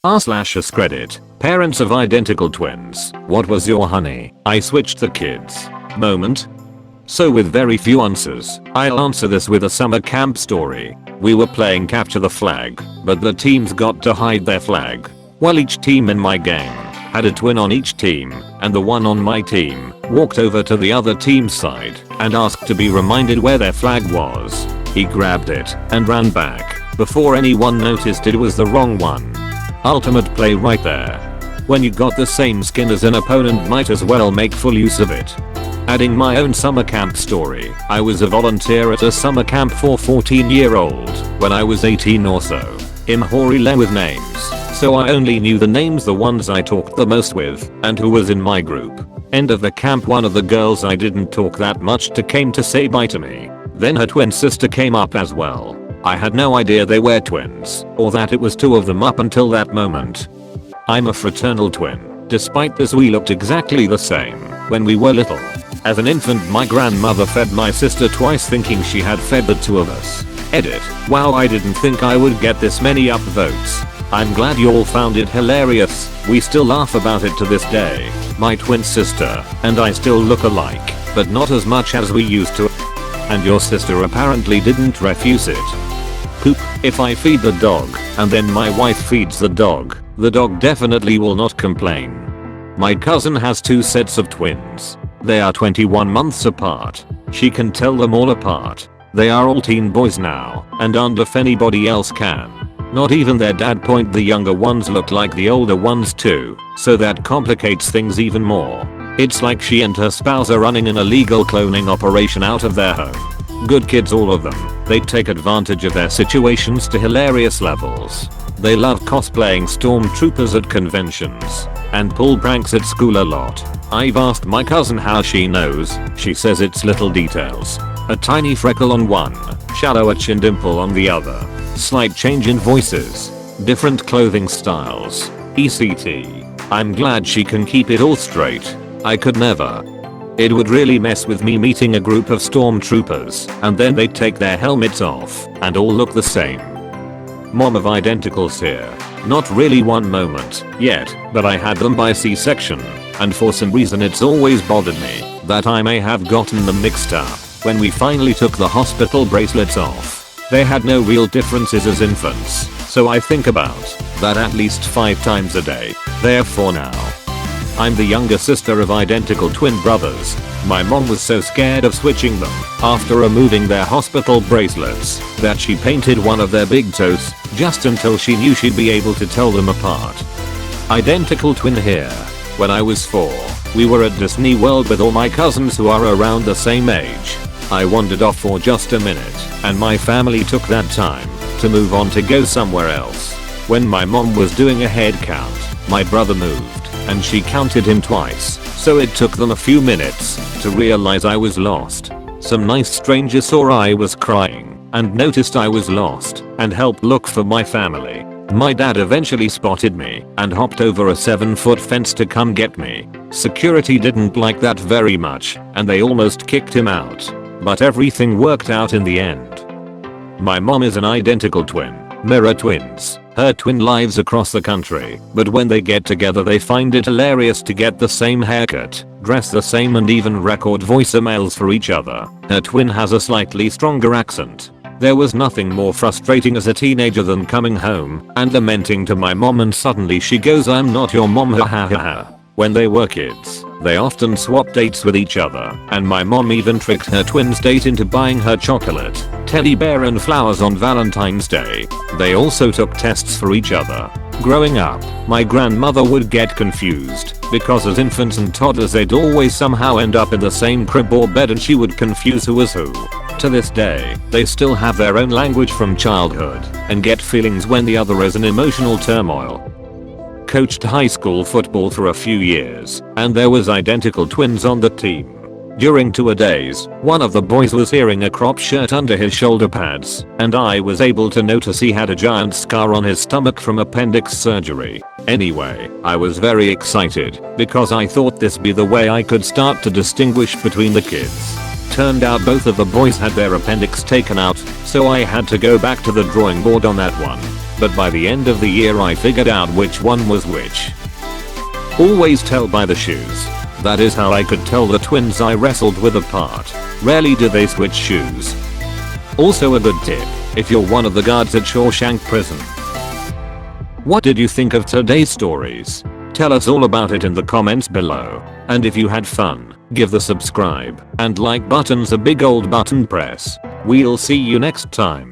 r/us credit. Parents of identical twins. What was your honey? I switched the kids. Moment. So with very few answers, I'll answer this with a summer camp story. We were playing capture the flag, but the teams got to hide their flag. Well, each team in my game had a twin on each team, and the one on my team walked over to the other team's side and asked to be reminded where their flag was. He grabbed it and ran back before anyone noticed it was the wrong one. Ultimate play right there. When you got the same skin as an opponent, might as well make full use of it. Adding my own summer camp story. I was a volunteer at a summer camp for 14-year-old when I was 18 or so. Imhorile with names, so I only knew the names the ones I talked the most with and who was in my group. End of the camp, one of the girls I didn't talk that much to came to say bye to me. Then her twin sister came up as well. I had no idea they were twins or that it was two of them up until that moment. I'm a fraternal twin. Despite this, we looked exactly the same when we were little. As an infant, my grandmother fed my sister twice thinking she had fed the two of us. Edit. Wow, I didn't think I would get this many upvotes. I'm glad you all found it hilarious. We still laugh about it to this day. My twin sister and I still look alike, but not as much as we used to. And your sister apparently didn't refuse it. Poop. If I feed the dog and then my wife feeds the dog definitely will not complain. My cousin has two sets of twins. They are 21 months apart. She can tell them all apart. They are all teen boys now, and aren't if anybody else can. Not even their dad. The younger ones look like the older ones too, so that complicates things even more. It's like she and her spouse are running an illegal cloning operation out of their home. Good kids, all of them. They take advantage of their situations to hilarious levels. They love cosplaying stormtroopers at conventions and pull pranks at school a lot. I've asked my cousin how she knows. She says it's little details. A tiny freckle on one, shallower chin dimple on the other, slight change in voices, different clothing styles, etc. I'm glad she can keep it all straight. I could never. It would really mess with me meeting a group of stormtroopers and then they'd take their helmets off and all look the same. Mom of identicals here. Not really one moment yet, but I had them by C-section, and for some reason it's always bothered me that I may have gotten them mixed up. When we finally took the hospital bracelets off, they had no real differences as infants, so I think about that at least 5 times a day. Therefore now, I'm the younger sister of identical twin brothers. My mom was so scared of switching them after removing their hospital bracelets that she painted one of their big toes just until she knew she'd be able to tell them apart. Identical twin here. When I was 4, we were at Disney World with all my cousins who are around the same age. I wandered off for just a minute and my family took that time to move on to go somewhere else. When my mom was doing a head count, my brother moved and she counted him twice, so it took them a few minutes to realize I was lost. Some nice stranger saw I was crying and noticed I was lost and helped look for my family. My dad eventually spotted me and hopped over a 7-foot fence to come get me. Security didn't like that very much and they almost kicked him out, but everything worked out in the end. My mom is an identical twin, mirror twins. Her twin lives across the country, but when they get together they find it hilarious to get the same haircut, dress the same and even record voicemails for each other. Her twin has a slightly stronger accent. There was nothing more frustrating as a teenager than coming home and lamenting to my mom and suddenly she goes, "I'm not your mom, ha ha ha ha." When they were kids, they often swapped dates with each other, and my mom even tricked her twin's date into buying her chocolate, teddy bear and flowers on Valentine's Day. They also took tests for each other. Growing up, my grandmother would get confused because as infants and toddlers they'd always somehow end up in the same crib or bed and she would confuse who was who. To this day, they still have their own language from childhood and get feelings when the other is in emotional turmoil. Coached high school football for a few years, and there was identical twins on the team. During two-a-days, one of the boys was wearing a crop shirt under his shoulder pads, and I was able to notice he had a giant scar on his stomach from appendix surgery. Anyway, I was very excited because I thought this be the way I could start to distinguish between the kids. Turned out both of the boys had their appendix taken out, so I had to go back to the drawing board on that one. but by the end of the year I figured out which one was which. Always tell by the shoes. That is how I could tell the twins I wrestled with apart. Rarely do they switch shoes. Also a good tip, if you're one of the guards at Shawshank Prison. What did you think of today's stories? Tell us all about it in the comments below. And if you had fun, give the subscribe and like buttons a big old button press. We'll see you next time.